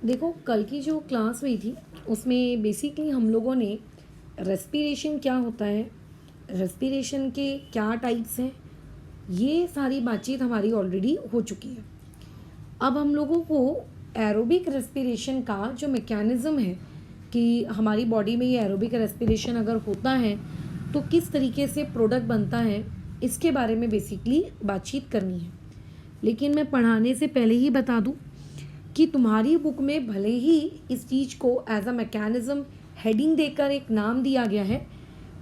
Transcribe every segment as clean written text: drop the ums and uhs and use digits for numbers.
देखो, कल की जो क्लास हुई थी उसमें बेसिकली हम लोगों ने रेस्पिरेशन क्या होता है, रेस्पिरेशन के क्या टाइप्स हैं, ये सारी बातचीत हमारी ऑलरेडी हो चुकी है। अब हम लोगों को एरोबिक रेस्पिरेशन का जो मैकेनिज़्म है कि हमारी बॉडी में ये एरोबिक रेस्पिरेशन अगर होता है तो किस तरीके से प्रोडक्ट बनता है, इसके बारे में बेसिकली बातचीत करनी है। लेकिन मैं पढ़ाने से पहले ही बता दूं कि तुम्हारी बुक में भले ही इस चीज़ को एज अ मैकेनिज़्म हेडिंग देकर एक नाम दिया गया है,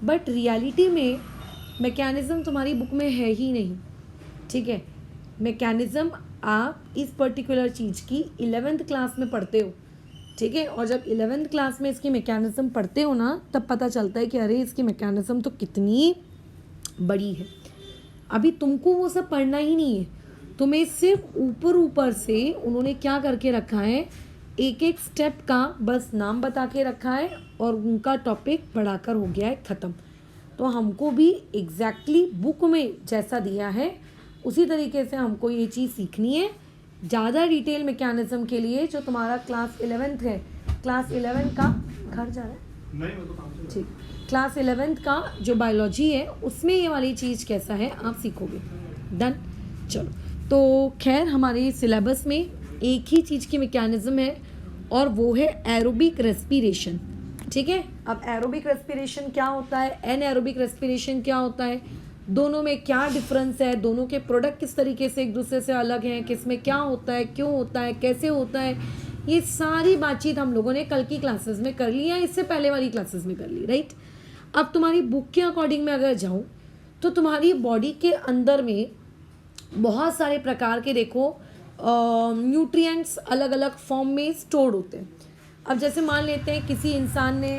बट रियलिटी में मैकेनिज़्म तुम्हारी बुक में है ही नहीं। ठीक है, मैकेनिज़्म आप इस पर्टिकुलर चीज़ की 11th क्लास में पढ़ते हो। ठीक है, और जब 11th क्लास में इसकी मैकेनिज़्म पढ़ते हो ना, तब पता चलता है कि अरे इसकी मैकेनिज़्म तो कितनी बड़ी है। अभी तुमको वो सब पढ़ना ही नहीं है, तुम्हें सिर्फ ऊपर ऊपर से उन्होंने क्या करके रखा है, एक एक स्टेप का बस नाम बता के रखा है और उनका टॉपिक बढ़ाकर हो गया है ख़त्म। तो हमको भी एग्जैक्टली बुक में जैसा दिया है उसी तरीके से हमको ये चीज़ सीखनी है। ज़्यादा डिटेल मैकेनिज़्म के लिए जो तुम्हारा क्लास 11th है, क्लास 11 का घर जा रहा है नहीं, वो तो काम से ठीक, क्लास 11th का जो बायोलॉजी है उसमें ये वाली चीज़ कैसा है आप सीखोगे। डन, चलो। तो खैर हमारे सिलेबस में एक ही चीज़ की मैकेनिज़्म है और वो है एरोबिक रेस्पिरेशन। ठीक है, अब एरोबिक रेस्पिरेशन क्या होता है, एनएरोबिक रेस्पिरेशन क्या होता है, दोनों में क्या डिफरेंस है, दोनों के प्रोडक्ट किस तरीके से एक दूसरे से अलग हैं, किस में क्या होता है, क्यों होता है, कैसे होता है, ये सारी बातचीत हम लोगों ने कल की क्लासेस में कर ली या इससे पहले वाली क्लासेस में कर ली, राइट। अब तुम्हारी बुक के अकॉर्डिंग मैं अगर जाऊँ तो तुम्हारी बॉडी के अंदर में बहुत सारे प्रकार के देखो न्यूट्रिएंट्स अलग अलग फॉर्म में स्टोर्ड होते हैं। अब जैसे मान लेते हैं किसी इंसान ने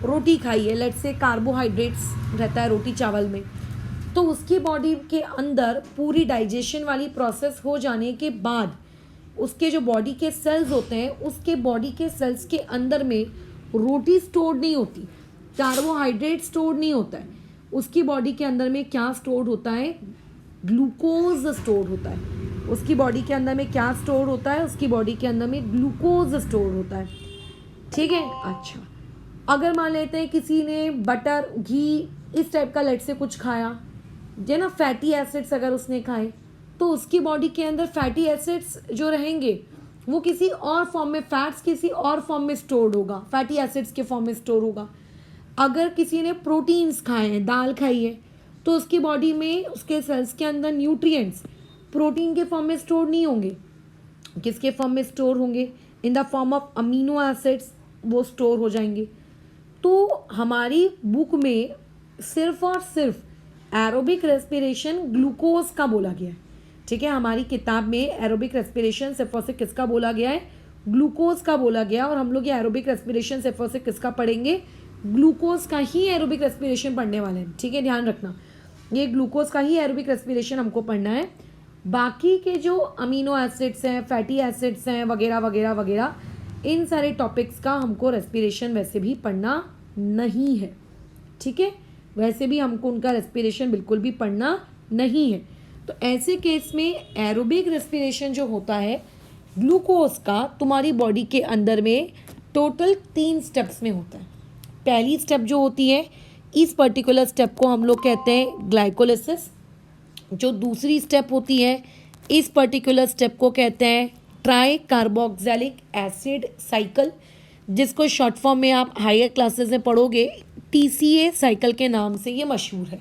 रोटी खाई है, लेट्स से कार्बोहाइड्रेट्स रहता है रोटी चावल में, तो उसकी बॉडी के अंदर पूरी डाइजेशन वाली प्रोसेस हो जाने के बाद उसके जो बॉडी के सेल्स होते हैं, उसके बॉडी के सेल्स के अंदर में रोटी स्टोर्ड नहीं होती, कार्बोहाइड्रेट स्टोर्ड नहीं होता है, उसकी बॉडी के अंदर में क्या स्टोर्ड होता है, ग्लूकोज स्टोर होता है। उसकी बॉडी के अंदर में क्या स्टोर होता है, उसकी बॉडी के अंदर में ग्लूकोज स्टोर होता है। ठीक है, अच्छा, अगर मान लेते हैं किसी ने बटर घी इस टाइप का लेट से कुछ खाया, जो ना फैटी एसिड्स अगर उसने खाए, तो उसकी बॉडी के अंदर फैटी एसिड्स जो रहेंगे वो किसी और फॉर्म में, फैट्स किसी और फॉर्म में स्टोर्ड होगा, फैटी एसिड्स के फॉर्म में स्टोर होगा। अगर किसी ने प्रोटीन्स खाए हैं, दाल खाई है, तो उसकी बॉडी में उसके सेल्स के अंदर न्यूट्रिएंट्स प्रोटीन के फॉर्म में स्टोर नहीं होंगे, किसके फॉर्म में स्टोर होंगे, in the form of amino acids, वो स्टोर हो जाएंगे। तो हमारी बुक में सिर्फ और सिर्फ एरोबिक रेस्पिरेशन ग्लूकोज का बोला गया है। ठीक है, हमारी किताब में एरोबिक रेस्पिरेशन सिर्फ और सिर्फ किसका बोला गया है, ग्लूकोज का बोला गया। और हम लोग ये एरोबिक रेस्पिरेशन सिर्फ और सिर्फ किसका पढ़ेंगे, ग्लूकोज का ही एरोबिक रेस्पिरेशन पढ़ने वाले हैं। ठीक है, ध्यान रखना, ये ग्लूकोज का ही एरोबिक रेस्पिरेशन हमको पढ़ना है। बाकी के जो अमीनो एसिड्स हैं, फैटी एसिड्स हैं, वगैरह वगैरह वगैरह, इन सारे टॉपिक्स का हमको रेस्पिरेशन वैसे भी पढ़ना नहीं है। ठीक है, वैसे भी हमको उनका रेस्पिरेशन बिल्कुल भी पढ़ना नहीं है। तो ऐसे केस में एरोबिक रेस्पिरेशन जो होता है ग्लूकोज का, तुम्हारी बॉडी के अंदर में टोटल 3 स्टेप्स में होता है। पहली स्टेप जो होती है, इस पर्टिकुलर स्टेप को हम लोग कहते हैं ग्लाइकोलिसिस। जो दूसरी स्टेप होती है, इस पर्टिकुलर स्टेप को कहते हैं ट्राई कार्बोक्सिलिक एसिड साइकिल, जिसको शॉर्ट फॉर्म में आप हायर क्लासेस में पढ़ोगे TCA साइकिल के नाम से ये मशहूर है।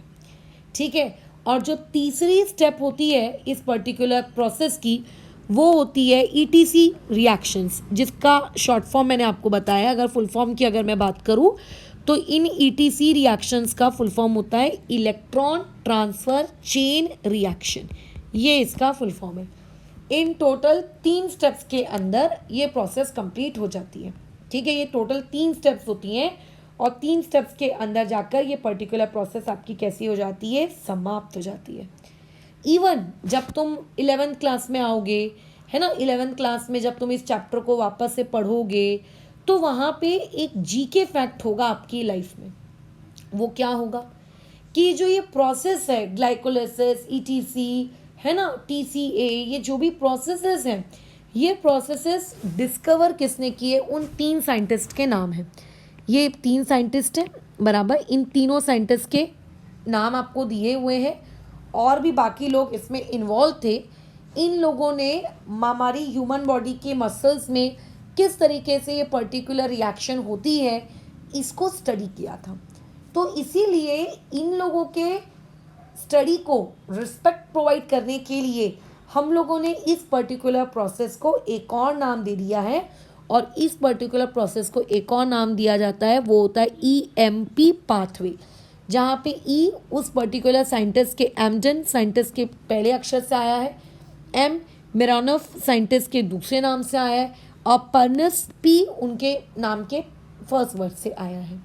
ठीक है, और जो तीसरी स्टेप होती है इस पर्टिकुलर प्रोसेस की, वो होती है ETC रिएक्शंस, जिसका शॉर्ट फॉर्म मैंने आपको बताया। अगर फुल फॉर्म की अगर मैं बात करूँ तो इन ETC रिएक्शंस का फुल फॉर्म होता है इलेक्ट्रॉन ट्रांसफ़र चेन रिएक्शन, ये इसका फुल फॉर्म है। इन टोटल 3 स्टेप्स के अंदर ये प्रोसेस कंप्लीट हो जाती है। ठीक है, ये टोटल 3 स्टेप्स होती हैं और 3 स्टेप्स के अंदर जाकर ये पर्टिकुलर प्रोसेस आपकी कैसी हो जाती है, समाप्त हो जाती है। इवन जब तुम 11th क्लास में आओगे, है ना, 11th क्लास में जब तुम इस चैप्टर को वापस से पढ़ोगे तो वहाँ पे एक GK फैक्ट होगा आपकी लाइफ में। वो क्या होगा कि जो ये प्रोसेस है ग्लाइकोलिसिस, ETC, है ना, TCA, ये जो भी प्रोसेसेस हैं, ये प्रोसेसेस डिस्कवर किसने किए, उन 3 साइंटिस्ट के नाम हैं। ये 3 साइंटिस्ट हैं बराबर, इन तीनों साइंटिस्ट के नाम आपको दिए हुए हैं और भी बाकी लोग इसमें इन्वॉल्व थे। इन लोगों ने हमारी ह्यूमन बॉडी के मसल्स में किस तरीके से ये पर्टिकुलर रिएक्शन होती है इसको स्टडी किया था। तो इसीलिए इन लोगों के स्टडी को रिस्पेक्ट प्रोवाइड करने के लिए हम लोगों ने इस पर्टिकुलर प्रोसेस को एक और नाम दे दिया है, और इस पर्टिकुलर प्रोसेस को एक और नाम दिया जाता है, वो होता है EMP पाथवे, जहाँ पे ई उस पर्टिकुलर साइंटिस्ट के, एमडन साइंटिस्ट के पहले अक्षर से आया है, एम मिरानोफ साइंटिस्ट के दूसरे नाम से आया है, और पर्नस पी उनके नाम के फर्स्ट वर्ड से आया है।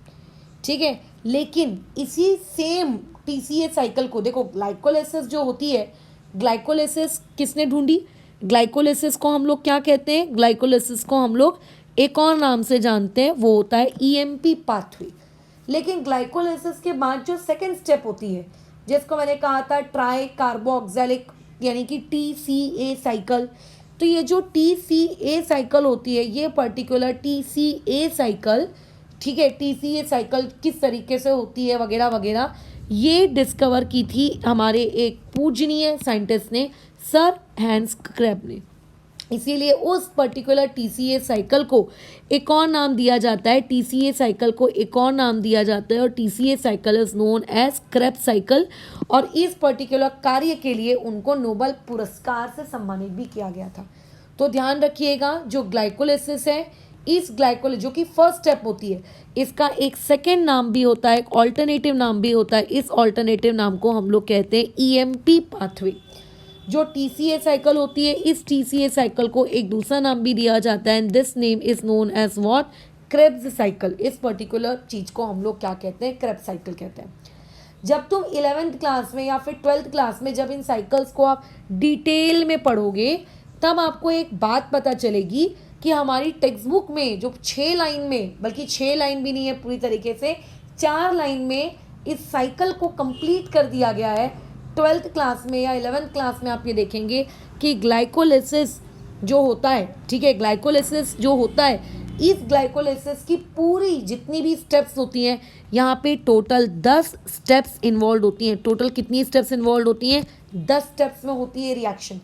ठीक है, लेकिन इसी सेम TCA साइकिल को देखो, ग्लाइकोलाइसिस जो होती है, ग्लाइकोलाइसिस किसने ढूंढी, ग्लाइकोलाइसिस को हम लोग क्या कहते हैं, ग्लाइकोलाइसिस को हम लोग एक और नाम से जानते हैं, वो होता है EMP पाथवे। लेकिन ग्लाइकोलाइसिस के बाद जो सेकेंड स्टेप होती है, जिसको मैंने कहा था ट्राई कार्बोक्सिलिक यानी कि TCA साइकिल, तो ये जो TCA साइकिल होती है, ये पर्टिकुलर TCA साइकिल, ठीक है, TCA साइकिल किस तरीके से होती है वगैरह वगैरह, ये डिस्कवर की थी हमारे एक पूजनीय साइंटिस्ट ने, सर हैंस क्रेब ने। इसीलिए उस पर्टिकुलर TCA साइकिल को एक और नाम दिया जाता है, TCA साइकिल को एक और नाम दिया जाता है, और TCA cycle is known as Krebs cycle. और इस पर्टिकुलर कार्य के लिए उनको नोबेल पुरस्कार से सम्मानित भी किया गया था। तो ध्यान रखिएगा, जो ग्लाइकोलाइसिस है, इस ग्लाइकोलाइसिस जो कि फर्स्ट स्टेप होती है, इसका एक सेकेंड नाम भी होता है, एक ऑल्टरनेटिव नाम भी होता है। इस ऑल्टरनेटिव नाम को हम लोग कहते हैं EMP पाथवे। जो TCA साइकिल होती है, इस TCA साइकिल को एक दूसरा नाम भी दिया जाता है, and this name is known as what, Krebs cycle. इस पर्टिकुलर चीज को हम लोग क्या कहते हैं, क्रेब्स साइकिल कहते हैं। जब तुम 11th क्लास में या फिर 12th क्लास में जब इन साइकिल्स को आप डिटेल में पढ़ोगे, तब आपको एक बात पता चलेगी कि हमारी टेक्स्ट बुक में जो 6 लाइन में, बल्कि 6 लाइन भी नहीं है पूरी तरीके से, 4 लाइन में इस साइकिल को कंप्लीट कर दिया गया है। 12th क्लास में या 11th क्लास में आप ये देखेंगे कि ग्लाइकोलाइसिस जो होता है, ठीक है, ग्लाइकोलाइसिस जो होता है, इस ग्लाइकोलाइसिस की पूरी जितनी भी स्टेप्स होती हैं, यहाँ पे टोटल 10 स्टेप्स इन्वॉल्व होती हैं। टोटल कितनी स्टेप्स इन्वॉल्व होती हैं, 10 स्टेप्स में होती है रिएक्शन।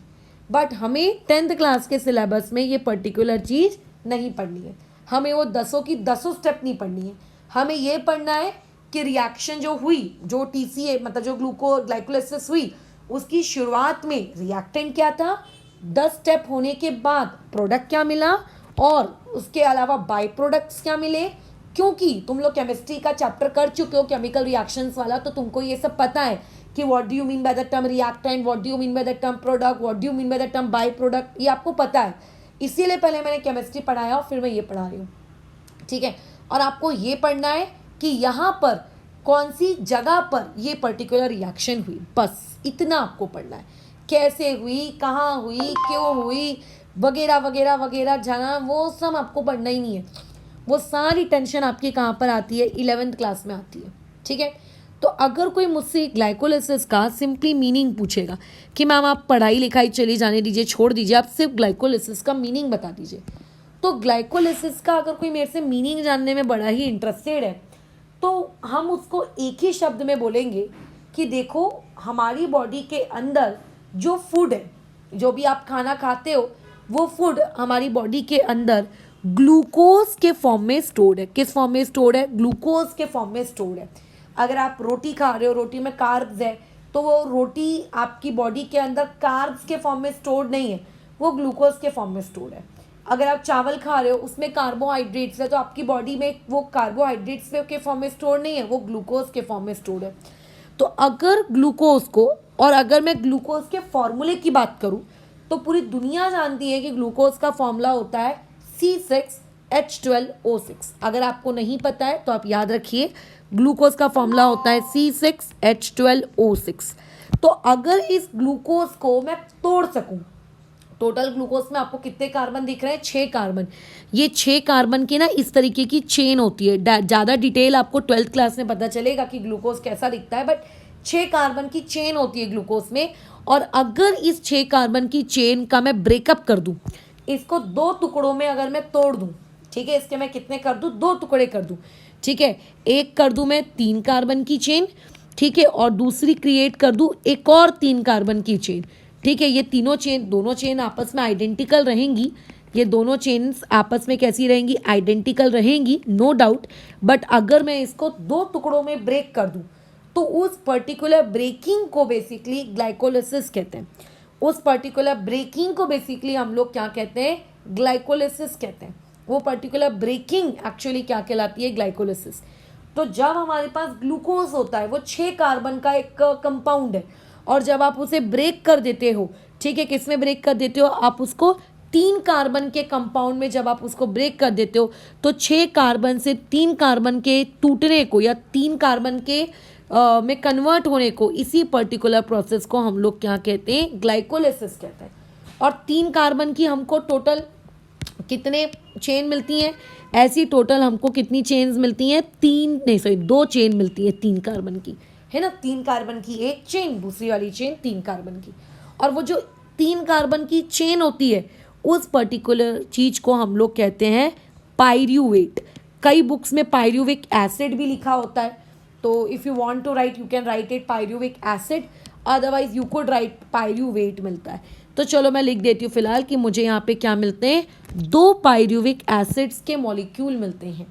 बट हमें 10th क्लास के सिलेबस में ये पर्टिकुलर चीज़ नहीं पढ़नी है, हमें वो 10 की 10 स्टेप नहीं पढ़नी है। हमें ये पढ़ना है कि रिएक्शन जो हुई, जो TCA मतलब जो ग्लाइकोलाइसिस हुई, उसकी शुरुआत में रिएक्टेंट क्या था, 10 स्टेप होने के बाद प्रोडक्ट क्या मिला, और उसके अलावा बाई प्रोडक्ट्स क्या मिले। क्योंकि तुम लोग केमिस्ट्री का चैप्टर कर चुके हो केमिकल रिएक्शंस वाला, तो तुमको ये सब पता है कि what do you mean by the term reactant, what do you mean by the term product, what do you mean by the term by product, ये आपको पता है। इसीलिए पहले मैंने केमिस्ट्री पढ़ाया और फिर मैं ये पढ़ा रही हूँ, ठीक है। और आपको ये पढ़ना है कि यहाँ पर कौन सी जगह पर ये पर्टिकुलर रिएक्शन हुई, बस इतना आपको पढ़ना है। कैसे हुई, कहाँ हुई, क्यों हुई, वगैरह वगैरह वगैरह, जाना वो सब आपको पढ़ना ही नहीं है। वो सारी टेंशन आपकी कहाँ पर आती है, 11th क्लास में आती है, ठीक है। तो अगर कोई मुझसे ग्लाइकोलाइसिस का सिंपली मीनिंग पूछेगा कि मैम आप पढ़ाई लिखाई चली जाने दीजिए, छोड़ दीजिए, आप सिर्फ ग्लाइकोलाइसिस का मीनिंग बता दीजिए, तो ग्लाइकोलाइसिस का अगर कोई मेरे से मीनिंग जानने में बड़ा ही इंटरेस्टेड है, तो हम उसको एक ही शब्द में बोलेंगे कि देखो, हमारी बॉडी के अंदर जो फूड है, जो भी आप खाना खाते हो, वो फूड हमारी बॉडी के अंदर ग्लूकोज के फॉर्म में स्टोर्ड है। किस फॉर्म में स्टोर्ड है, ग्लूकोज के फॉर्म में स्टोर्ड है। अगर आप रोटी खा रहे हो, रोटी में कार्ब्स है, तो वो रोटी आपकी बॉडी के अंदर कार्ब्स के फॉर्म में स्टोर्ड नहीं है, वो ग्लूकोज के फॉर्म में स्टोर्ड है। अगर आप चावल खा रहे हो, उसमें कार्बोहाइड्रेट्स है, तो आपकी बॉडी में वो कार्बोहाइड्रेट्स के फॉर्म में स्टोर नहीं है, वो ग्लूकोज के फॉर्म में स्टोर है। तो अगर ग्लूकोज को, और अगर मैं ग्लूकोज के फॉर्मूले की बात करूं, तो पूरी दुनिया जानती है कि ग्लूकोज का फॉर्मूला होता है C6H12O6। अगर आपको नहीं पता है तो आप याद रखिए, ग्लूकोज का फॉर्मूला होता है C6H12O6। तो अगर इस ग्लूकोज को मैं तोड़ सकूं, टोटल ग्लूकोज में आपको कितने कार्बन दिख रहे हैं, 6 कार्बन। ये 6 कार्बन की ना इस तरीके की चेन होती है। ज़्यादा डिटेल आपको 12th क्लास में पता चलेगा कि ग्लूकोज कैसा दिखता है, बट 6 कार्बन की चेन होती है ग्लूकोज में। और अगर इस 6 कार्बन की चेन का मैं ब्रेकअप कर दूं, इसको 2 टुकड़ों में अगर मैं तोड़ दूं, ठीक है, इसके मैं कितने कर दूं, 2 टुकड़े कर दूं, ठीक है, एक कर दूं मैं 3 कार्बन की चेन, ठीक है, और दूसरी क्रिएट कर दूं एक और 3 कार्बन की चेन, ठीक है। ये तीनों चेन, दोनों चेन आपस में आइडेंटिकल रहेंगी, ये दोनों चेन्स आपस में कैसी रहेंगी, आइडेंटिकल रहेंगी, नो डाउट। बट अगर मैं इसको 2 टुकड़ों में ब्रेक कर दूं तो उस पर्टिकुलर ब्रेकिंग को बेसिकली ग्लाइकोलिसिस कहते हैं। उस पर्टिकुलर ब्रेकिंग को बेसिकली हम लोग क्या कहते हैं, ग्लाइकोलिसिस कहते हैं। वो पर्टिकुलर ब्रेकिंग एक्चुअली क्या कहलाती है, ग्लाइकोलिसिस। तो जब हमारे पास ग्लूकोज होता है, वो 6 कार्बन का एक कंपाउंड है, और जब आप उसे ब्रेक कर देते हो, ठीक है, किस में ब्रेक कर देते हो, आप उसको 3 कार्बन के कंपाउंड में जब आप उसको ब्रेक कर देते हो तो 6 कार्बन से 3 कार्बन के टूटने को या 3 कार्बन के में कन्वर्ट होने को, इसी पर्टिकुलर प्रोसेस को हम लोग क्या कहते हैं, ग्लाइकोलिसिस कहते हैं। और 3 कार्बन की हमको टोटल कितने चेन मिलती हैं, ऐसी टोटल हमको कितनी चेन्स मिलती हैं, 2 चेन मिलती है 3 कार्बन की, है ना। 3 कार्बन की एक चेन, दूसरी वाली चेन 3 कार्बन की, और वो जो 3 कार्बन की चेन होती है उस पर्टिकुलर चीज को हम लोग कहते हैं पायरूवेट। कई बुक्स में पायरूविक एसिड भी लिखा होता है, तो if you want to write you can write it pyruvic acid, otherwise you could write pyruvate मिलता है। तो चलो मैं लिख देती हूँ फिलहाल कि मुझे यहाँ पे क्या मिलते हैं, 2 पायरूविक एसिड्स के मॉलिक्यूल मिलते हैं,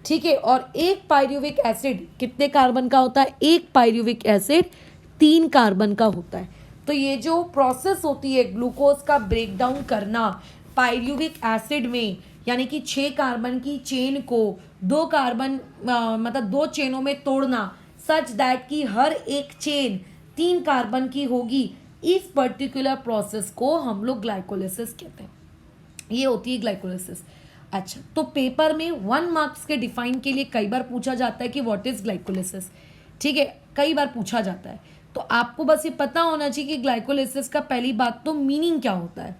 ठीक है। और एक पायरूविक एसिड कितने कार्बन का होता है, एक पायरूविक एसिड 3 कार्बन का होता है। तो ये जो प्रोसेस होती है ग्लूकोज का ब्रेकडाउन करना पायरूविक एसिड में, यानी कि 6 कार्बन की चेन को 2 कार्बन मतलब 2 चेनों में तोड़ना, सच दैट कि हर एक चेन 3 कार्बन की होगी, इस पर्टिकुलर प्रोसेस को हम लोग ग्लाइकोलिसिस कहते हैं। ये होती है ग्लाइकोलिसिस। अच्छा, तो पेपर में 1 मार्क्स के डिफाइन के लिए कई बार पूछा जाता है कि व्हाट इज ग्लाइकोलिसिस, ठीक है, कई बार पूछा जाता है। तो आपको बस ये पता होना चाहिए कि ग्लाइकोलिसिस का पहली बात तो मीनिंग क्या होता है,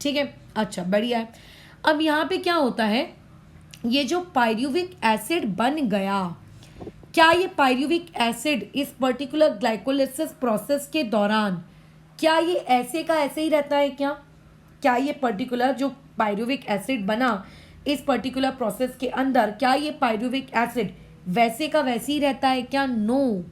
ठीक है। अच्छा, बढ़िया है। अब यहाँ पे क्या होता है, ये जो पायरूविक एसिड बन गया, क्या ये पायरूविक एसिड इस पर्टिकुलर ग्लाइकोलिसिस प्रोसेस के दौरान, क्या ये ऐसे का ऐसे ही रहता है क्या ये पर्टिकुलर जो पायरूविक एसिड बना इस पर्टिकुलर प्रोसेस के अंदर, क्या ये पायरूविक एसिड वैसे का वैसे ही रहता है क्या, नो।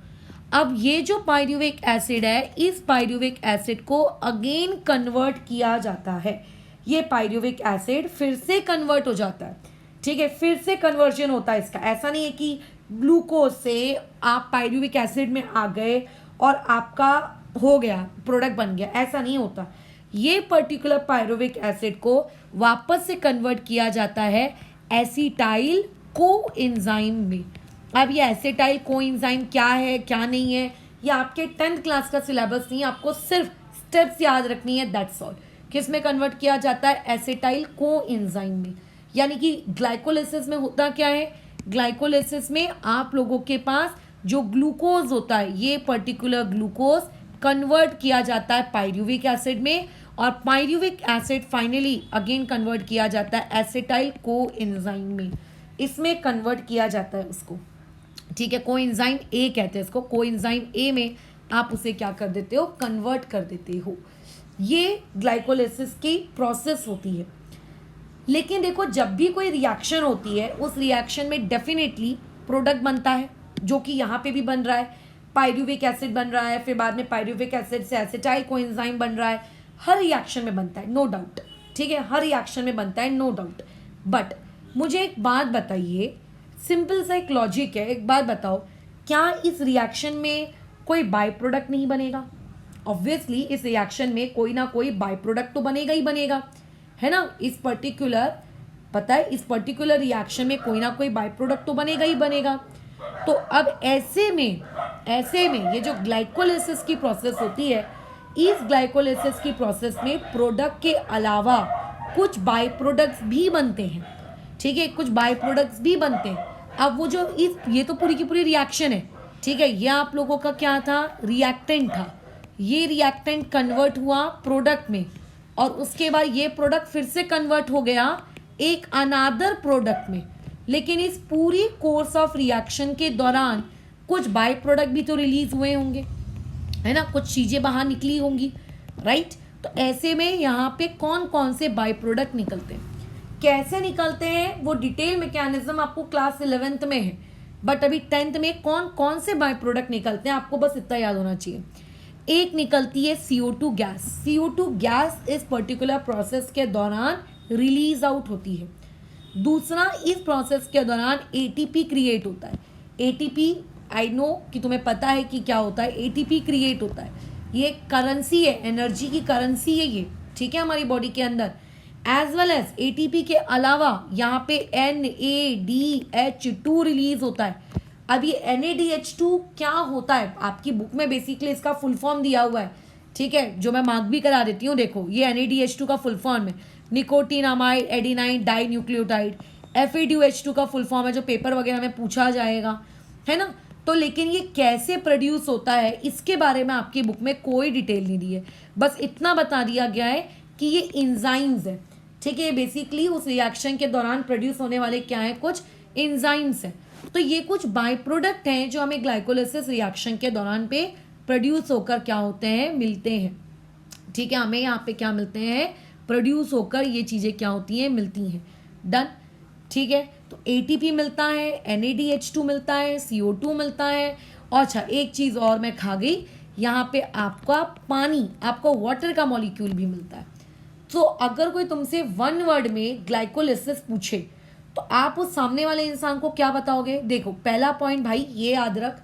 अब ये जो पायरूविक एसिड है, इस पायरूविक एसिड को अगेन कन्वर्ट किया जाता है। ये पायरूविक एसिड फिर से कन्वर्ट हो जाता है, ठीक है, फिर से कन्वर्जन होता है इसका। ऐसा नहीं है कि ग्लूकोज से आप पायरूविक एसिड में आ गए और आपका हो गया, प्रोडक्ट बन गया, ऐसा नहीं होता। ये पर्टिकुलर पायरूविक एसिड को वापस से कन्वर्ट किया जाता है एसिटाइल कोएंजाइम में। अब ये एसिटाइल कोएंजाइम क्या है क्या नहीं है, ये आपके 10th क्लास का सिलेबस नहीं है, आपको सिर्फ स्टेप्स याद रखनी है, दैट्स ऑल। किस में कन्वर्ट किया जाता है, एसिटाइल कोएंजाइम में। यानी कि ग्लाइकोलिसिस में होता क्या है, ग्लाइकोलिसिस में आप लोगों के पास जो ग्लूकोज होता है, ये पर्टिकुलर ग्लूकोज कन्वर्ट किया जाता है पायरूविक एसिड में, और पायरूविक एसिड फाइनली अगेन कन्वर्ट किया जाता है एसिटाइल कोएंजाइम में। इसमें कन्वर्ट किया जाता है उसको, ठीक है, कोएंजाइम ए कहते हैं इसको। कोएंजाइम ए में आप उसे क्या कर देते हो, कन्वर्ट कर देते हो। ये ग्लाइकोलिसिस की प्रोसेस होती है। लेकिन देखो, जब भी कोई रिएक्शन होती है, उस रिएक्शन में डेफिनेटली प्रोडक्ट बनता है, जो कि यहाँ पे भी बन रहा है, पायरूविक एसिड बन रहा है, फिर बाद में पायरूविक एसिड से एसिटाइल कोएंजाइम बन रहा है। हर रिएक्शन में बनता है, नो डाउट, ठीक है, हर रिएक्शन में बनता है, नो डाउट। बट मुझे एक बात बताइए, सिंपल सा एक लॉजिक है, एक बात बताओ, क्या इस रिएक्शन में कोई बाय प्रोडक्ट नहीं बनेगा? ऑब्वियसली इस रिएक्शन में कोई ना कोई बाय प्रोडक्ट तो बनेगा ही बनेगा, है ना। इस पर्टिकुलर, पता है, इस पर्टिकुलर रिएक्शन में कोई ना कोई बाय प्रोडक्ट तो बनेगा ही बनेगा। तो अब ऐसे में ये जो ग्लाइकोलिसिस की प्रोसेस होती है, इस ग्लाइकोलिसिस की प्रोसेस में प्रोडक्ट के अलावा कुछ बाय प्रोडक्ट्स भी बनते हैं, ठीक है, कुछ बाय प्रोडक्ट्स भी बनते हैं। अब वो जो ये तो पूरी की पूरी रिएक्शन है, ठीक है, ये आप लोगों का क्या था, रिएक्टेंट था। ये रिएक्टेंट कन्वर्ट हुआ प्रोडक्ट में, और उसके बाद ये प्रोडक्ट फिर से कन्वर्ट हो गया एक अनादर प्रोडक्ट में। लेकिन इस पूरी कोर्स ऑफ रिएक्शन के दौरान कुछ बाय प्रोडक्ट भी तो रिलीज हुए होंगे, है ना, कुछ चीज़ें बाहर निकली होंगी, राइट। तो ऐसे में यहाँ पे कौन कौन से बाय प्रोडक्ट निकलते हैं, कैसे निकलते हैं, वो डिटेल मैकेनिज्म आपको क्लास 11th में है, बट अभी 10th में कौन कौन से बाय प्रोडक्ट निकलते हैं आपको बस इतना याद होना चाहिए। एक निकलती है CO2 गैस। CO2 गैस इस पर्टिकुलर प्रोसेस के दौरान रिलीज आउट होती है। दूसरा, इस प्रोसेस के दौरान ATP क्रिएट होता है। ATP आई नो कि तुम्हें पता है कि क्या होता है। ATP क्रिएट होता है, ये करेंसी है, एनर्जी की करेंसी है ये, ठीक है, हमारी बॉडी के अंदर। एज वेल एज ATP के अलावा यहाँ पे NADH2 रिलीज होता है। अब ये NADH2 क्या होता है, आपकी बुक में बेसिकली इसका फुल फॉर्म दिया हुआ है, ठीक है, जो मैं मार्क भी करा देती हूँ। देखो ये NADH2 का फुल फॉर्म है, nicotinamide adenine dinucleotide. FADH2 का फुल फॉर्म है, जो पेपर वगैरह में पूछा जाएगा, है ना। तो लेकिन ये कैसे प्रोड्यूस होता है इसके बारे में आपकी बुक में कोई डिटेल नहीं दी है, बस इतना बता दिया गया है कि ये इंजाइम्स है, ठीक है। बेसिकली उस रिएक्शन के दौरान प्रोड्यूस होने वाले क्या है, कुछ इंजाइम्स हैं। तो ये कुछ बाय प्रोडक्ट हैं जो हमें ग्लाइकोलिसिस रिएक्शन के दौरान पे प्रोड्यूस होकर क्या होते हैं, मिलते हैं, ठीक है। हमें यहाँ पे क्या मिलते हैं, प्रोड्यूस होकर ये चीज़ें क्या होती हैं, मिलती हैं। डन, ठीक है। तो ATP मिलता है, NADH2 मिलता है, CO2 मिलता है, और अच्छा एक चीज़ और मैं खा गई, यहाँ पे आपका पानी, आपको वाटर का मॉलिक्यूल भी मिलता है। तो अगर कोई तुमसे वन वर्ड में ग्लाइकोलिसिस पूछे तो आप उस सामने वाले इंसान को क्या बताओगे। देखो पहला पॉइंट भाई ये याद रख,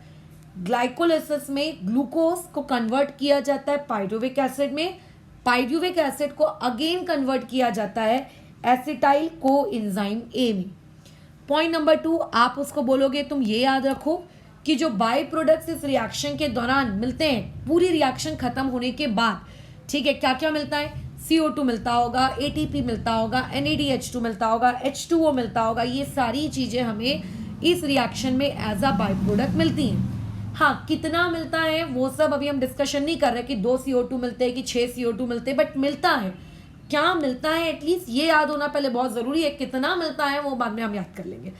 ग्लाइकोलिसिस में ग्लूकोज को कन्वर्ट किया जाता है पायरुविक एसिड में, पायरुविक एसिड को अगेन कन्वर्ट किया जाता है एसिटाइल कोएंजाइम A में। पॉइंट नंबर 2, आप उसको बोलोगे तुम ये याद रखो कि जो बाय प्रोडक्ट्स इस रिएक्शन के दौरान मिलते हैं, पूरी रिएक्शन खत्म होने के बाद, ठीक है, क्या क्या मिलता है, CO2 मिलता होगा, ATP मिलता होगा, NADH2 मिलता होगा, H2O मिलता होगा। ये सारी चीज़ें हमें इस रिएक्शन में एज अ बाय प्रोडक्ट मिलती हैं। हाँ, कितना मिलता है वो सब अभी हम डिस्कशन नहीं कर रहे कि 2 CO2 मिलते हैं कि 6 CO2 मिलते हैं, बट मिलता है। क्या मिलता है एटलीस्ट ये याद होना पहले बहुत ज़रूरी है, कितना मिलता है वो बाद में हम याद कर लेंगे।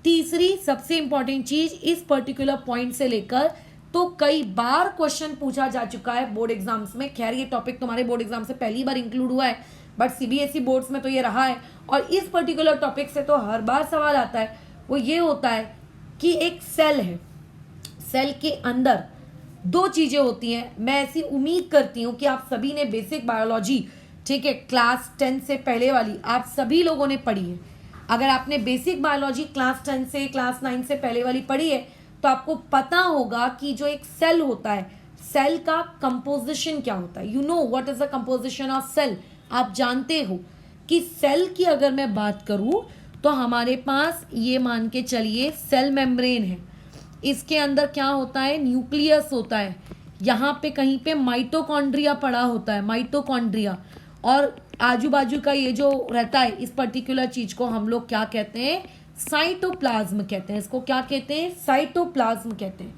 तीसरी सबसे इंपॉर्टेंट चीज़, इस पर्टिकुलर पॉइंट से लेकर तो कई बार क्वेश्चन पूछा जा चुका है बोर्ड एग्जाम्स में। खैर ये टॉपिक तुम्हारे बोर्ड एग्जाम से पहली बार इंक्लूड हुआ है, बट CBSE बोर्ड्स में तो ये रहा है, और इस पर्टिकुलर टॉपिक से तो हर बार सवाल आता है। वो ये होता है कि एक सेल है, सेल के अंदर 2 चीज़ें होती हैं। मैं ऐसी उम्मीद करती हूँ कि आप सभी ने बेसिक बायोलॉजी, ठीक है, क्लास 10 से पहले वाली आप सभी लोगों ने पढ़ी है। अगर आपने बेसिक बायोलॉजी क्लास 10 से क्लास 9 से पहले वाली पढ़ी है तो आपको पता होगा कि जो एक सेल होता है, सेल का कंपोजिशन क्या होता है। You know what is the composition of cell. आप जानते हो कि सेल की अगर मैं बात करूं तो हमारे पास ये मान के चलिए सेल मेम्ब्रेन है, इसके अंदर क्या होता है, न्यूक्लियस होता है, यहाँ पे कहीं पे माइटोकॉन्ड्रिया पड़ा होता है, माइटोकॉन्ड्रिया, और आजू बाजू का ये जो रहता है, इस पर्टिकुलर चीज को हम लोग क्या कहते हैं, साइटोप्लाज्म कहते हैं। इसको क्या कहते हैं, साइटोप्लाज्म कहते हैं।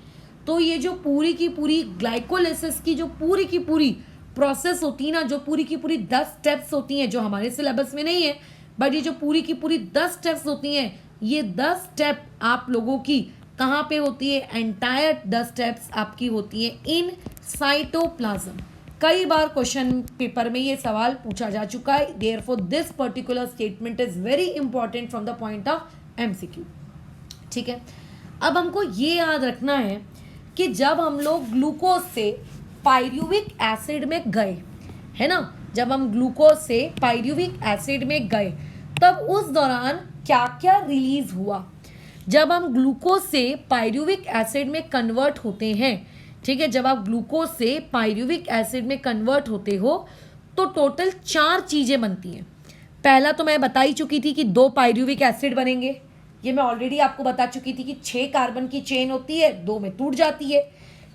तो ये जो पूरी की पूरी ग्लाइकोलिसिस की जो पूरी की पूरी प्रोसेस होती है ना, जो पूरी की पूरी 10 स्टेप्स होती हैं, जो हमारे सिलेबस में नहीं है, बट ये जो पूरी की पूरी 10 स्टेप्स होती हैं, ये 10 स्टेप आप लोगों की कहाँ पे होती है, एंटायर 10 स्टेप्स आपकी होती है इन साइटोप्लाज्म। कई बार क्वेश्चन पेपर में ये सवाल पूछा जा चुका है। Therefore this particular statement is very important from the point of MCQ, ठीक है। अब हमको ये याद रखना है कि जब हम लोग ग्लूकोज से पायरुविक एसिड में गए, है ना, जब हम ग्लूकोज से पायरुविक एसिड में गए तब उस दौरान क्या क्या रिलीज हुआ। जब हम ग्लूकोज से पायरुविक एसिड में कन्वर्ट होते हैं, ठीक है, जब आप ग्लूकोज से पायरुविक एसिड में कन्वर्ट होते हो तो टोटल 4 चीज़ें बनती हैं। पहला तो मैं बता ही चुकी थी कि 2 पायरुविक एसिड बनेंगे, ये मैं ऑलरेडी आपको बता चुकी थी कि 6 कार्बन की चेन होती है, 2 में टूट जाती है।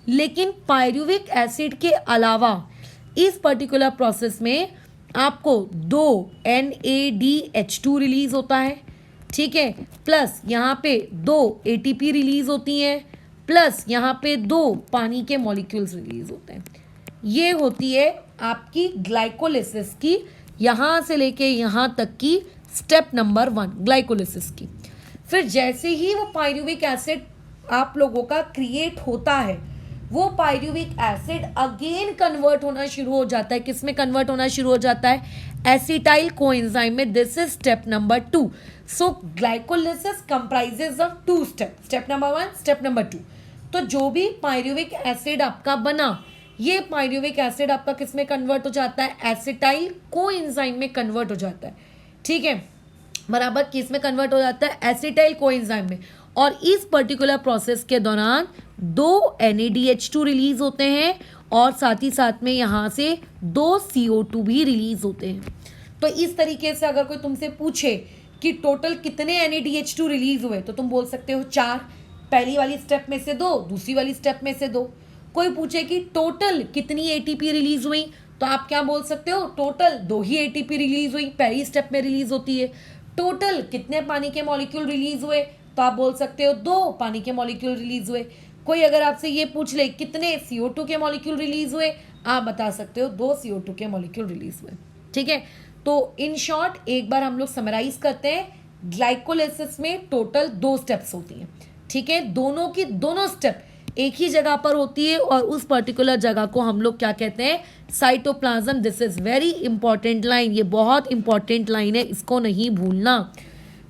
लेकिन पायरुविक एसिड के अलावा इस पर्टिकुलर प्रोसेस में आपको 2 NADH2 रिलीज होता है, ठीक है, प्लस यहाँ पे 2 ATP रिलीज होती हैं, प्लस यहाँ पे 2 पानी के मॉलिक्यूल्स रिलीज होते हैं। ये होती है आपकी ग्लाइकोलिसिस की, यहाँ से लेके यहाँ तक की स्टेप नंबर 1 ग्लाइकोलिसिस की। फिर जैसे ही वो पायरुविक एसिड आप लोगों का क्रिएट होता है वो पायरुविक एसिड अगेन कन्वर्ट होना शुरू हो जाता है, किस में कन्वर्ट होना शुरू हो जाता है, एसिटाइल कोएंजाइम में. This is step number 2. So glycolysis comprises of 2 step. Step number 1, step number 2. तो जो भी पायरुविक एसिड आपका बना, ये पायरुविक एसिड आपका किस में कन्वर्ट हो जाता है, एसिटाइल कोएंजाइम में कन्वर्ट हो जाता है. ठीक है, बराबर किस में कन्वर्ट हो जाता है, एसिटाइल कोएंजाइम में. और इस पर्टिकुलर प्रोसेस के दौरान 2 NADH2 रिलीज होते हैं और साथ ही साथ में यहाँ से 2 CO2 भी रिलीज होते हैं. तो इस तरीके से अगर कोई तुमसे पूछे कि टोटल कितने NADH2 रिलीज हुए, तो तुम बोल सकते हो 4. पहली वाली स्टेप में से 2, दूसरी वाली स्टेप में से 2. कोई पूछे कि टोटल कितनी ATP रिलीज हुई, तो आप क्या बोल सकते हो, टोटल 2 ही ATP रिलीज हुई, पहली स्टेप में रिलीज होती है. टोटल कितने पानी के मॉलिक्यूल रिलीज हुए, तो आप बोल सकते हो 2 पानी के मॉलिक्यूल रिलीज हुए. कोई अगर आपसे ये पूछ ले कितने CO2 के मॉलिक्यूल रिलीज हुए, आप बता सकते हो 2 CO2 के मॉलिक्यूल रिलीज हुए. ठीक है, तो इन शॉर्ट एक बार हम लोग समराइज करते हैं. ग्लाइकोलिसिस में टोटल 2 स्टेप्स होती हैं. ठीक है, दोनों की दोनों स्टेप एक ही जगह पर होती है और उस पर्टिकुलर जगह को हम लोग क्या कहते हैं, cytoplasm. This is very important line, ये बहुत इंपॉर्टेंट लाइन है, इसको नहीं भूलना.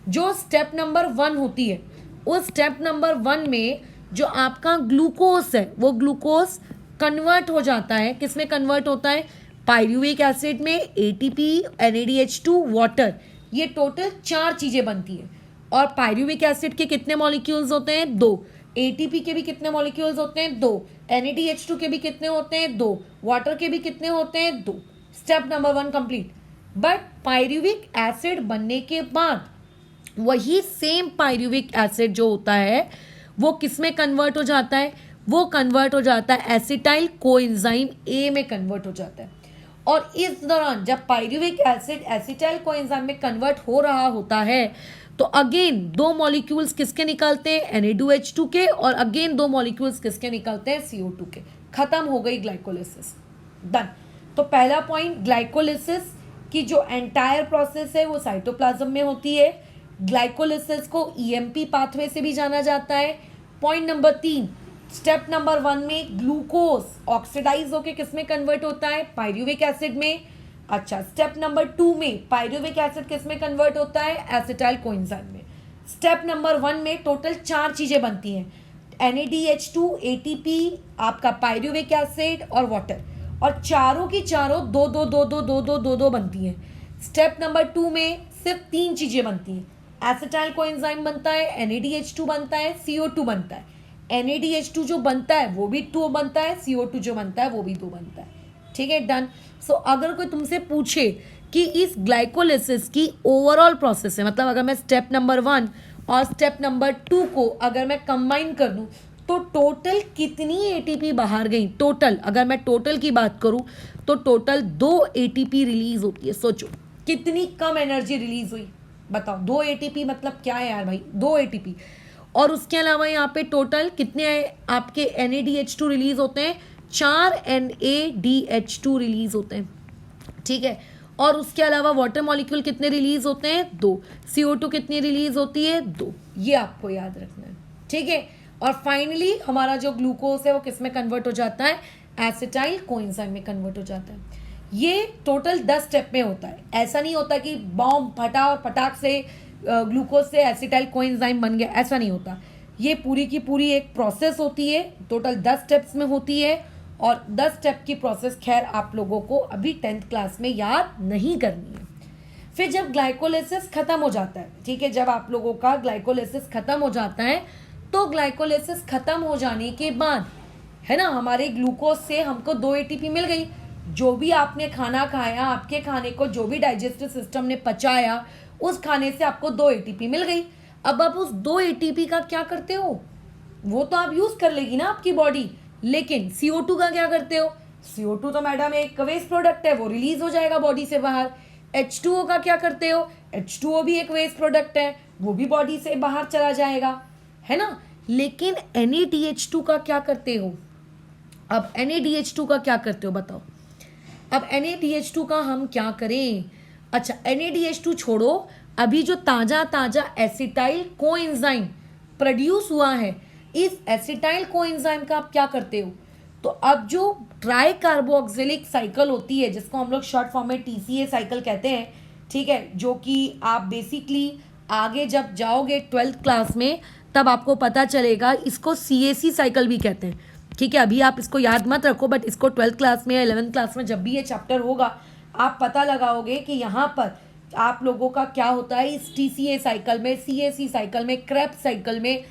जो स्टेप नंबर 1 होती है, उस स्टेप नंबर 1 में जो आपका ग्लूकोज है, वो ग्लूकोज कन्वर्ट हो जाता है, किस में कन्वर्ट होता है, पायरुविक एसिड में, ATP, NADH2, वाटर. ये टोटल 4 चीजें बनती है. और पायरुविक एसिड के कितने मॉलिक्यूल्स होते हैं, 2. ATP के भी कितने मॉलिक्यूल्स होते हैं, 2. NADH2 के भी कितने होते हैं, 2. वाटर के भी कितने होते हैं, 2. Step number 1 complete. But pyruvic acid बनने के बाद वही सेम पायरुविक एसिड जो होता है वो किस में कन्वर्ट हो जाता है, वो कन्वर्ट हो जाता है एसिटाइल कोएंजाइम A में कन्वर्ट हो जाता है. और इस दौरान जब पायरुविक एसिड एसिटाइल कोएंजाइम में कन्वर्ट हो रहा होता है, तो अगेन 2 मॉलिक्यूल्स किसके निकलते हैं, Na2H2 के, और अगेन 2 मॉलिक्यूल्स किसके निकलते हैं, CO2 के. खत्म हो गई ग्लाइकोलिसिस, डन. तो पहला पॉइंट, ग्लाइकोलिसिस की जो एंटायर प्रोसेस है वो साइटोप्लाज्म में होती है. ग्लाइकोलिसिस को EMP पाथवे से भी जाना जाता है. पॉइंट नंबर 3, स्टेप नंबर 1 में ग्लूकोज ऑक्सीडाइज होकर किस में कन्वर्ट होता है, पायरुविक एसिड में. अच्छा, स्टेप नंबर 2 में पायरुविक एसिड किस में कन्वर्ट होता है, एसिटाइल कोएंजाइम में. स्टेप नंबर 1 में टोटल 4 चीजें बनती हैं, NADH2, ATP, आपका पायरुविक एसिड और वाटर. और चारों की चारों 2 2 2 2 2 2 2 2 बनती हैं. स्टेप नंबर 2 में सिर्फ 3 चीजें बनती हैं, एसिटाइल कोएंजाइम बनता है, NADH2 बनता है, CO2 बनता है. NADH2 जो बनता है वो भी 2 बनता है, CO2 जो बनता है वो भी 2 बनता है. ठीक है, डन. सो अगर कोई तुमसे पूछे कि इस ग्लाइकोलिसिस की ओवरऑल प्रोसेस है, मतलब अगर मैं स्टेप नंबर 1 और स्टेप नंबर 2 को अगर मैं कंबाइन कर दूं तो टोटल कितनी ATP बाहर गई, टोटल अगर मैं टोटल की बात करूं तो टोटल 2 ATP रिलीज होती है. सोचो कितनी कम एनर्जी रिलीज हुई, बताओ. 2 ATP मतलब क्या है यार भाई, 2 ATP. और उसके अलावा यहाँ पे टोटल कितने आपके NADH2 रिलीज होते हैं, 4 NADH2 रिलीज होते हैं. ठीक है, और उसके अलावा वाटर मॉलिक्यूल कितने रिलीज होते हैं, 2. CO2 कितनी रिलीज होती है, 2. ये आपको याद रखना है. ठीक है, और फाइनली हमारा जो ग्लूकोज है वो किस में कन्वर्ट हो जाता है, एसिटाइल कोएंजाइम में कन्वर्ट हो जाता है. ये टोटल 10 स्टेप में होता है. ऐसा नहीं होता कि बॉम्ब फटा और फटाक से ग्लूकोज से एसिटाइल कोएंजाइम बन गया, ऐसा नहीं होता. ये पूरी की पूरी एक प्रोसेस होती है, टोटल 10 स्टेप्स में होती है. और 10 स्टेप की प्रोसेस खैर आप लोगों को अभी 10th क्लास में याद नहीं करनी है. फिर जब ग्लाइकोलिसिस खत्म हो जाता है, ठीक है, जब आप लोगों का ग्लाइकोलिसिस खत्म हो जाता है, तो ग्लाइकोलिसिस खत्म हो जाने के बाद है ना, हमारे ग्लूकोज से हमको 2 ATP मिल गई. जो भी आपने खाना खाया, आपके खाने को जो भी डाइजेस्टिव सिस्टम ने पचाया, उस खाने से आपको 2 ATP मिल गई. अब आप उस 2 ATP का क्या करते हो, वो तो आप यूज कर लेगी ना आपकी बॉडी, लेकिन CO2 का क्या करते हो, CO2 तो मैडम एक वेस्ट प्रोडक्ट है, वो रिलीज हो जाएगा बॉडी से बाहर. H2O का क्या करते हो, H2O भी एक वेस्ट प्रोडक्ट है, वो भी बॉडी से बाहर चला जाएगा, है ना. लेकिन NADH2 का क्या करते हो, अब NADH2 का क्या करते हो बताओ. अब NADH2 का हम क्या करें. अच्छा, NADH2 छोड़ो, अभी जो ताजा ताजा एसिटाइल कोएंजाइम प्रोड्यूस हुआ है, इस एसिटाइल कोएंजाइम का आप क्या करते हो, तो अब जो ट्राई कार्बोक्सिलिक साइकिल होती है, जिसको हम लोग शॉर्ट फॉर्म में TCA साइकिल कहते हैं, ठीक है, जो कि आप बेसिकली आगे जब जाओगे 12th क्लास में तब आपको पता चलेगा, इसको CAC साइकिल भी कहते हैं, ठीक है। अभी आप इसको याद मत रखो, बट इसको 12th क्लास में या 11th क्लास में जब भी ये चैप्टर होगा आप पता लगाओगे कि यहाँ पर आप लोगों का क्या होता है इस TCA साइकिल में, CAC साइकिल में, क्रेब्स साइकिल में।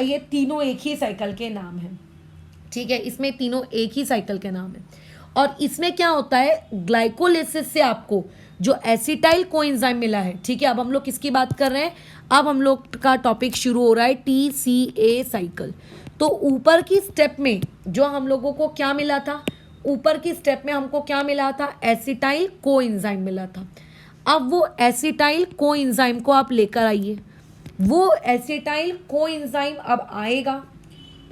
ये तीनों एक ही साइकिल के नाम हैं, ठीक है, इसमें तीनों एक ही साइकिल के नाम है। और इसमें क्या होता है, ग्लाइकोलिसिस से आपको जो एसिटाइल कोएंजाइम मिला है, ठीक है। अब हम लोग किसकी बात कर रहे हैं, अब हम लोग का टॉपिक शुरू हो रहा है TCA साइकिल। तो ऊपर की स्टेप में जो हम लोगों को क्या मिला था, ऊपर की स्टेप में हमको क्या मिला था, एसिटाइल कोएंजाइम मिला था। अब वो एसिटाइल कोएंजाइम को आप लेकर आइए, वो एसिटाइल कोएंजाइम अब आएगा,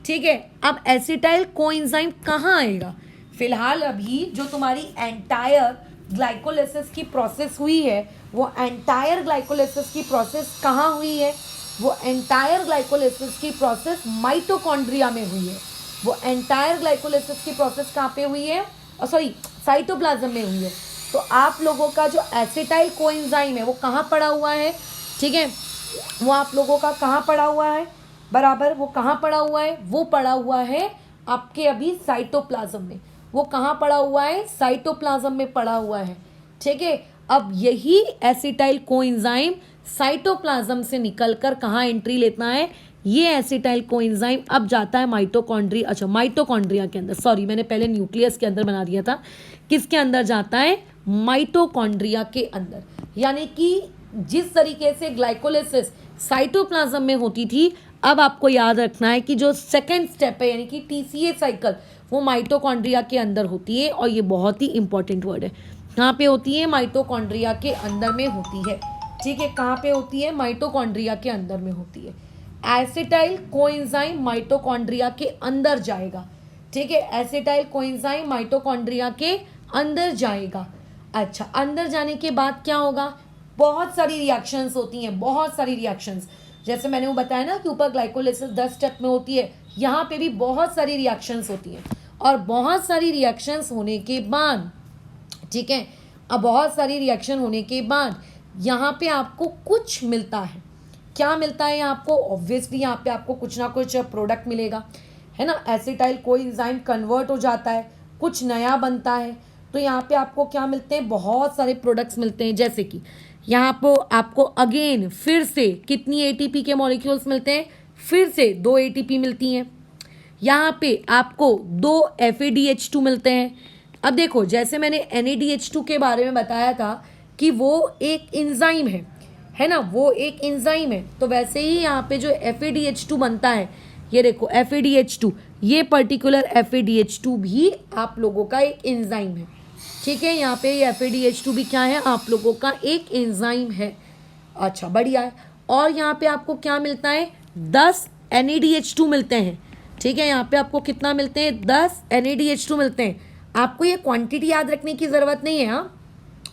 ठीक है। अब एसिटाइल कोएंजाइम कहाँ आएगा, फिलहाल अभी जो तुम्हारी एंटायर ग्लाइकोलिसिस की प्रोसेस हुई है, वो एंटायर ग्लाइकोलिसिस की प्रोसेस कहाँ हुई है, वो एंटायर ग्लाइकोलिसिस की प्रोसेस माइटोकॉन्ड्रिया में हुई है। वो एंटायर ग्लाइकोलिसिस की प्रोसेस कहाँ पे हुई है, सॉरी साइटोप्लाज्म में हुई है। तो आप लोगों का जो एसिटाइल कोएंजाइम है वो कहाँ पड़ा हुआ है, ठीक है, वो आप लोगों का कहाँ पड़ा हुआ है, बराबर वो कहाँ पड़ा हुआ है, वो पड़ा हुआ है आपके अभी साइटोप्लाज्म में। वो कहाँ पड़ा हुआ है, साइटोप्लाज्म में पड़ा हुआ है, ठीक है। अब यही एसिटाइल कोएंजाइम साइटोप्लाज्म से निकलकर कहाँ एंट्री लेता है, ये एसिटाइल कोएंजाइम अब जाता है माइटोकॉन्ड्रिया, अच्छा माइटोकॉन्ड्रिया के अंदर, सॉरी मैंने पहले न्यूक्लियस के अंदर बना दिया था, किसके अंदर जाता है, माइटोकॉन्ड्रिया के अंदर। यानी कि जिस तरीके से ग्लाइकोलिसिस साइटोप्लाज्म में होती थी, अब आपको याद रखना है कि जो सेकेंड स्टेप है यानी कि TCA साइकिल, वो माइटोकॉन्ड्रिया के अंदर होती है। और ये बहुत ही इंपॉर्टेंट वर्ड है, कहाँ पे होती है, माइटोकॉन्ड्रिया के अंदर में होती है, ठीक है। कहाँ पे होती है, माइटोकॉन्ड्रिया के अंदर में होती है। एसिटाइल कोएंजाइम माइटोकॉन्ड्रिया के अंदर जाएगा, ठीक है, एसिटाइल कोएंजाइम माइटोकॉन्ड्रिया के अंदर जाएगा। अच्छा, अंदर जाने के बाद क्या होगा, बहुत सारी रिएक्शंस होती हैं, बहुत सारी रिएक्शंस, जैसे मैंने वो बताया ना कि ऊपर ग्लाइकोलिसिस 10 स्टेप में होती है, यहाँ पे भी बहुत सारी रिएक्शंस होती हैं। और बहुत सारी रिएक्शंस होने के बाद, ठीक है, अब बहुत सारी रिएक्शन होने के बाद यहाँ पे आपको कुछ मिलता है, क्या मिलता है यहाँ आपको, ऑब्वियसली यहाँ पे आपको कुछ ना कुछ प्रोडक्ट मिलेगा, है ना। एसिटाइल कोएंजाइम कन्वर्ट हो जाता है, कुछ नया बनता है, तो यहाँ पे आपको क्या मिलते हैं, बहुत सारे प्रोडक्ट्स मिलते हैं। जैसे कि यहाँ पर आपको अगेन फिर से कितनी ATP के मॉलिक्यूल्स मिलते हैं, फिर से 2 ATP मिलती हैं। यहाँ पे आपको 2 FADH2 मिलते हैं। अब देखो, जैसे मैंने NADH2 के बारे में बताया था कि वो एक एंजाइम है ना, वो एक एंजाइम है, तो वैसे ही यहाँ पे जो FADH2 बनता है, ये देखो FADH2, ये पर्टिकुलर FADH2 भी आप लोगों का एक एंजाइम है, ठीक है। यहाँ पे ये FADH2 भी क्या है, आप लोगों का एक एंजाइम है। अच्छा, बढ़िया है। और यहाँ पे आपको क्या मिलता है, 10 NADH2 मिलते हैं, ठीक है। यहाँ पे आपको कितना मिलते हैं, 10 NADH2 मिलते हैं। आपको ये क्वांटिटी याद रखने की ज़रूरत नहीं है, हाँ,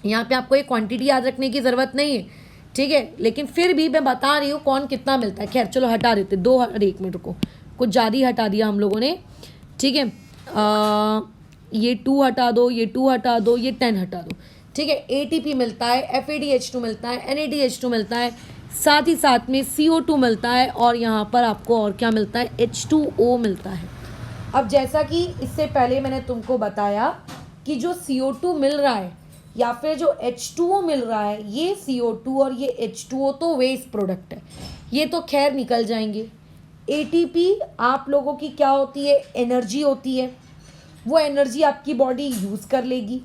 यहाँ पे आपको ये क्वांटिटी याद रखने की ज़रूरत नहीं है, ठीक है, लेकिन फिर भी मैं बता रही हूँ कौन कितना मिलता है। खैर चलो हटा देते, 2 एक मिनट रुको, कुछ ज़्यादा ही हटा दिया हम लोगों ने, ठीक है। ये 2 हटा दो, ये 2 हटा दो, ये 10 हटा दो, ठीक है। ATP मिलता है, FADH2 मिलता है, NADH2 मिलता है, साथ ही साथ में CO2 मिलता है, और यहाँ पर आपको और क्या मिलता है, H2O मिलता है। अब जैसा कि इससे पहले मैंने तुमको बताया कि जो CO2 मिल रहा है या फिर जो H2O मिल रहा है, ये CO2 और ये H2O तो वेस्ट प्रोडक्ट है, ये तो खैर निकल जाएंगे। ATP आप लोगों की क्या होती है, एनर्जी होती है, वो एनर्जी आपकी बॉडी यूज़ कर लेगी।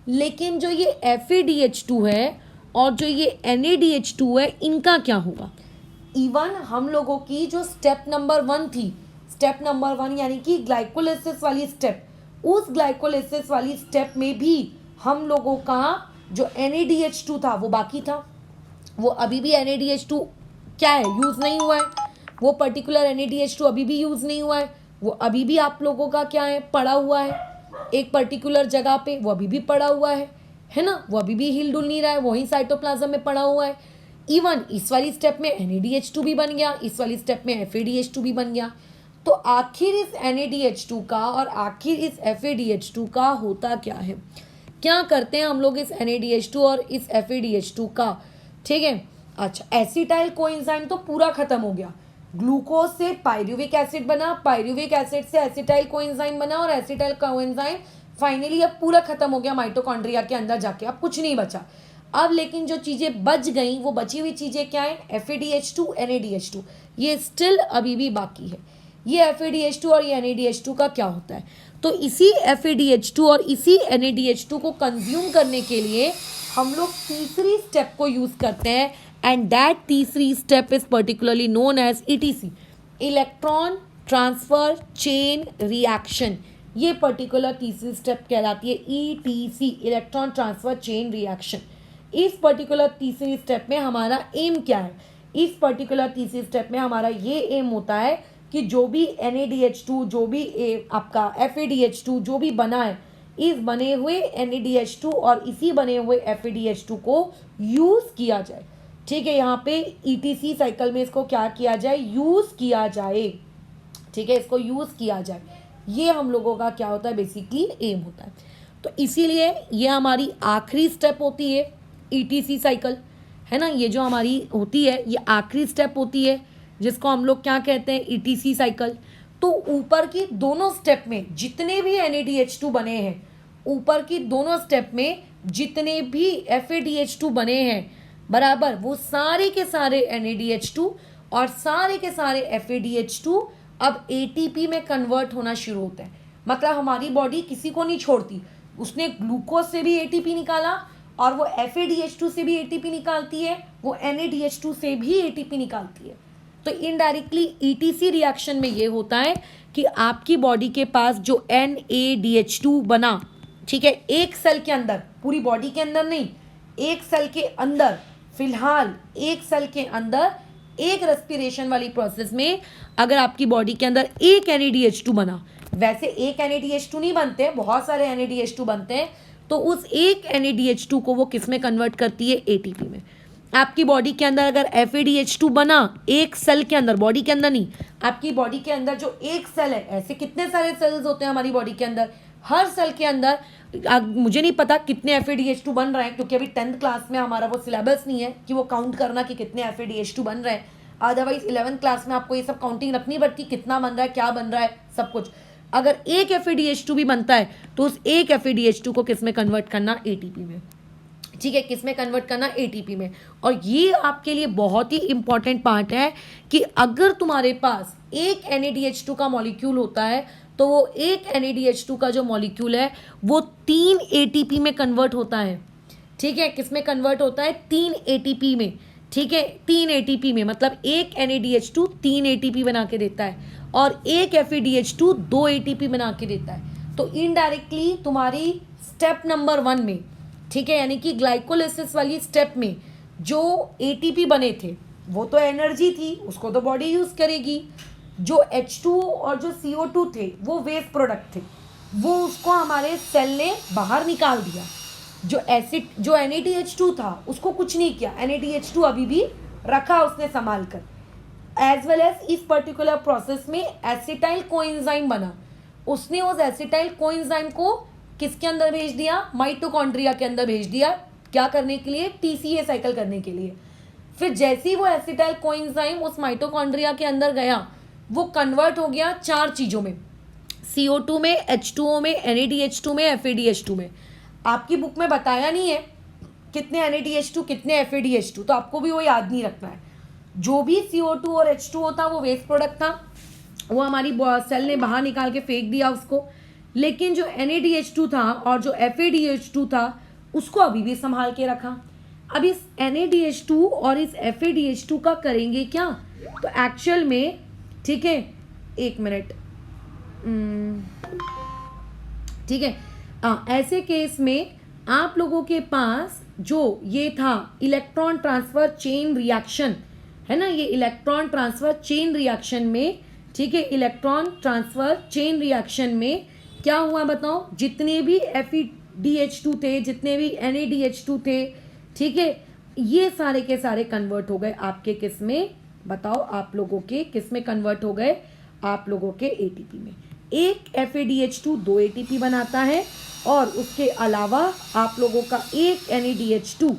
लेकिन जो ये FADH2 है और जो ये NADH2 है, इनका क्या होगा। इवन हम लोगों की जो स्टेप नंबर 1 थी, स्टेप नंबर 1 यानी कि ग्लाइकोलिसिस वाली स्टेप, उस ग्लाइकोलिसिस वाली स्टेप में भी हम लोगों का जो NADH2 था वो बाकी था। वो अभी भी NADH2 क्या है, यूज़ नहीं हुआ है, वो पर्टिकुलर NADH2 अभी भी यूज़ नहीं हुआ है, वो अभी भी आप लोगों का क्या है, पड़ा हुआ है एक पर्टिकुलर जगह पे, वो अभी भी पड़ा हुआ है ना, वो अभी भी हिल डुल नहीं रहा है, वहीं साइटोप्लाज्म में पड़ा हुआ है। इवन इस वाली स्टेप में NADH2 भी बन गया, इस वाली स्टेप में FADH2 भी बन गया। तो आखिर इस NaDH2 का और आखिर इस FADH2 का होता क्या है, क्या करते हैं हम लोग इस NaDH2 और इस FADH2 का, ठीक है। अच्छा, एसिटाइल कोएंजाइम तो पूरा खत्म हो गया, ग्लूकोज से पायरुविक एसिड बना, पायरुविक एसिड से एसिटाइल कोएंजाइम बना और एसिटाइल कोएंजाइम फाइनली अब पूरा खत्म हो गया माइटोकॉन्ड्रिया के अंदर जाके, अब कुछ नहीं बचा। अब लेकिन जो चीज़ें बच गई वो बची हुई चीज़ें क्या है, FADH2 NaDH2, ये स्टिल अभी भी बाकी है। ये FADH2 और ये NaDH2 का क्या होता है, तो इसी FADH2 और इसी NaDH2 को कंज्यूम करने के लिए हम लोग तीसरी स्टेप को यूज़ करते हैं, एंड दैट तीसरी step is particularly known as ETC, electron transfer chain reaction. ये पर्टिकुलर तीसरी स्टेप कहलाती है ETC, electron transfer chain reaction. इस पर्टिकुलर तीसरी स्टेप में हमारा एम क्या है, इस पर्टिकुलर तीसरी स्टेप में हमारा ये एम होता है कि जो भी NaDH2, जो भी आपका FADH2 जो भी बना है, इस बने हुए NaDH2 और इसी बने हुए FADH2 को यूज़ किया जाए, ठीक है। यहाँ पे ETC साइकिल में इसको क्या किया जाए, यूज़ किया जाए, ठीक है, इसको यूज़ किया जाए। ये हम लोगों का क्या होता है, बेसिकली एम होता है। तो इसीलिए ये हमारी आखिरी स्टेप होती है ETC साइकिल, है ना, ये जो हमारी होती है ये आखिरी स्टेप होती है, जिसको हम लोग क्या कहते हैं, ETC साइकिल। तो ऊपर की दोनों स्टेप में जितने भी NaDH2 बने हैं, ऊपर की दोनों स्टेप में जितने भी FADH2 बने हैं बराबर, वो सारे के सारे NaDH2 और सारे के सारे FADH2 अब ATP में कन्वर्ट होना शुरू होते हैं। मतलब हमारी बॉडी किसी को नहीं छोड़ती, उसने ग्लूकोज से भी ATP निकाला और वो FADH2 से भी ATP निकालती है, वो NaDH2 से भी ATP निकालती है। तो इनडायरेक्टली ETC रिएक्शन में ये होता है कि आपकी बॉडी के पास जो NaDH2 बना, ठीक है, एक सेल के अंदर, पूरी बॉडी के अंदर नहीं, एक सेल के अंदर, फिलहाल एक सेल के अंदर एक रेस्पिरेशन वाली प्रोसेस में अगर आपकी बॉडी के अंदर एक NaDH2 बना, वैसे एक NaDH2 नहीं बनते, बहुत सारे NaDH2 बनते हैं, तो उस एक NaDH2 को वो किस में कन्वर्ट करती है, ATP में। आपकी बॉडी के अंदर अगर FADH2 बना एक सेल के अंदर, बॉडी के अंदर नहीं, आपकी बॉडी के अंदर जो एक सेल है, ऐसे कितने सारे सेल्स होते हैं हमारी बॉडी के अंदर, हर सेल के अंदर मुझे नहीं पता कितने FADH2 बन रहे हैं, क्योंकि अभी 10th क्लास में हमारा वो सिलेबस नहीं है कि वो काउंट करना कि कितने FADH2 बन रहे हैं। अदरवाइज 11th क्लास में आपको ये सब काउंटिंग रखनी पड़ती, कितना बन रहा है, क्या बन रहा है, सब कुछ। अगर एक FADH2 भी बनता है तो उस एक FADH2 को किस में कन्वर्ट करना, ATP में, ठीक है, किस में कन्वर्ट करना, ATP में। और ये आपके लिए बहुत ही इंपॉर्टेंट पार्ट है कि अगर तुम्हारे पास एक NaDH2 का मॉलिक्यूल होता है तो वो एक NaDH2 का जो मॉलिक्यूल है वो 3 ATP में कन्वर्ट होता है, ठीक है, किस में कन्वर्ट होता है, 3 ATP में, ठीक है, 3 ATP में, मतलब एक NaDH2 3 ATP बना के देता है और एक FADH2 2 ATP बना के देता है। तो इनडायरेक्टली तुम्हारी स्टेप नंबर 1 में, ठीक है, यानी कि ग्लाइकोलिसिस वाली स्टेप में जो ATP बने थे वो तो एनर्जी थी, उसको तो बॉडी यूज़ करेगी। जो H2O और जो CO2 थे वो वेस्ट प्रोडक्ट थे, वो उसको हमारे सेल ने बाहर निकाल दिया। जो एसिड, जो NaDH2 था उसको कुछ नहीं किया, NaDH2 अभी भी रखा उसने संभाल कर। एज वेल एज इस पर्टिकुलर प्रोसेस में एसिटाइल कोएंजाइम बना, उसने उस एसिटाइल कोएंजाइम को किसके अंदर भेज दिया, माइटोकॉन्ड्रिया के अंदर भेज दिया, क्या करने के लिए, TCA साइकिल करने के लिए। फिर जैसे ही वो एसिटाइल कोएंजाइम उस माइटोकॉन्ड्रिया के अंदर गया, वो कन्वर्ट हो गया 4 चीज़ों में, CO2 में, H2O में, NaDH2 में, FADH2 में। आपकी बुक में बताया नहीं है कितने NaDH2 कितने FADH2, तो आपको भी वो याद नहीं रखना है। जो भी CO2 और H2O था वो वेस्ट प्रोडक्ट था, वो हमारी सेल ने बाहर निकाल के फेंक दिया उसको। लेकिन जो NaDH2 था और जो FADH2 था उसको अभी भी संभाल के रखा। अब इस NaDH2 और इस FADH2 का करेंगे क्या, तो एक्चुअल में, ठीक है, एक मिनट, ठीक है, ऐसे केस में आप लोगों के पास जो ये था इलेक्ट्रॉन ट्रांसफर चेन रिएक्शन, है ना, ये इलेक्ट्रॉन ट्रांसफर चेन रिएक्शन में, ठीक है, इलेक्ट्रॉन ट्रांसफर चेन रिएक्शन में क्या हुआ बताओ, जितने भी FADH2 थे, जितने भी NaDH2 थे, ठीक है, ये सारे के सारे कन्वर्ट हो गए आपके किस में, बताओ, आप लोगों के किस में कन्वर्ट हो गए, आप लोगों के एटीपी में। एक FADH2 2 एटीपी बनाता है और उसके अलावा आप लोगों का एक NADH2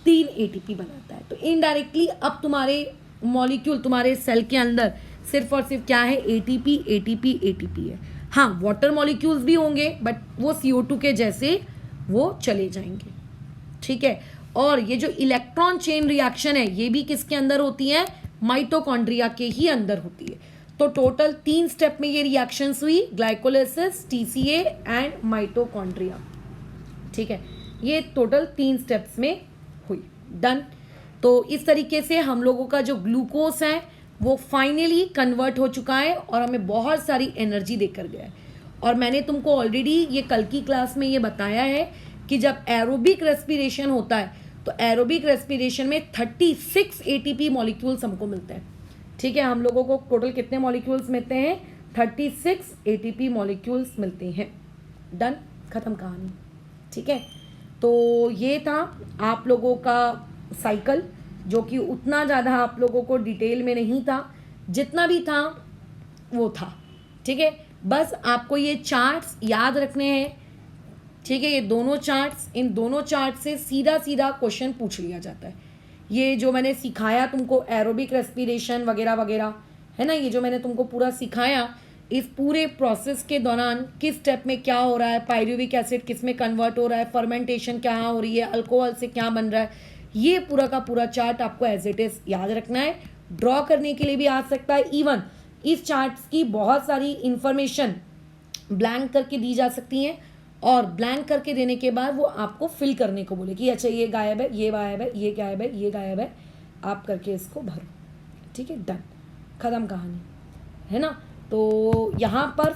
3 एटीपी बनाता है। तो इनडायरेक्टली अब तुम्हारे मॉलिक्यूल तुम्हारे सेल के अंदर सिर्फ और सिर्फ क्या है, एटीपी एटीपी एटीपी है। हाँ, वाटर मॉलिक्यूल्स भी होंगे बट वो CO2 के जैसे वो चले जाएंगे, ठीक है। और ये जो इलेक्ट्रॉन चेन रिएक्शन है ये भी किसके अंदर होती है, माइटोकॉन्ड्रिया के ही अंदर होती है। तो टोटल 3 स्टेप में ये रिएक्शंस हुई, ग्लाइकोलाइसिस, TCA एंड माइटोकॉन्ड्रिया, ठीक है। ये टोटल 3 स्टेप्स में हुई, डन। तो इस तरीके से हम लोगों का जो ग्लूकोज है वो फाइनली कन्वर्ट हो चुका है और हमें बहुत सारी एनर्जी देकर गया है। और मैंने तुमको ऑलरेडी ये कल की क्लास में ये बताया है कि जब एरोबिक रेस्पिरेशन होता है तो एरोबिक रेस्पिरेशन में 36 ATP मॉलिक्यूल्स हमको मिलते हैं, ठीक है। हम लोगों को टोटल कितने मॉलिक्यूल्स मिलते हैं, 36 ATP मॉलिक्यूल्स मिलते हैं, डन, खत्म कहानी, ठीक है। तो ये था आप लोगों का साइकिल, जो कि उतना ज़्यादा आप लोगों को डिटेल में नहीं था, जितना भी था वो था, ठीक है। बस आपको ये चार्ट्स याद रखने हैं, ठीक है। ये दोनों चार्ट्स, इन दोनों चार्ट से सीधा सीधा क्वेश्चन पूछ लिया जाता है। ये जो मैंने सिखाया तुमको एरोबिक रेस्पिरेशन वगैरह वगैरह है ना, ये जो मैंने तुमको पूरा सिखाया, इस पूरे प्रोसेस के दौरान किस स्टेप में क्या हो रहा है, पायरुविक एसिड किस में कन्वर्ट हो रहा है, फर्मेंटेशन क्या हो रही है, अल्कोहल से क्या बन रहा है, ये पूरा का पूरा चार्ट आपको एज इट इज याद रखना है। ड्रॉ करने के लिए भी आ सकता है, इवन इस चार्ट्स की बहुत सारी इंफॉर्मेशन ब्लैंक करके दी जा सकती हैं और ब्लैंक करके देने के बाद वो आपको फिल करने को बोले कि अच्छा ये गायब है, ये गायब है, ये गायब है, ये गायब है, आप करके इसको भरो, ठीक है, डन, खत्म कहानी, है ना। तो यहाँ पर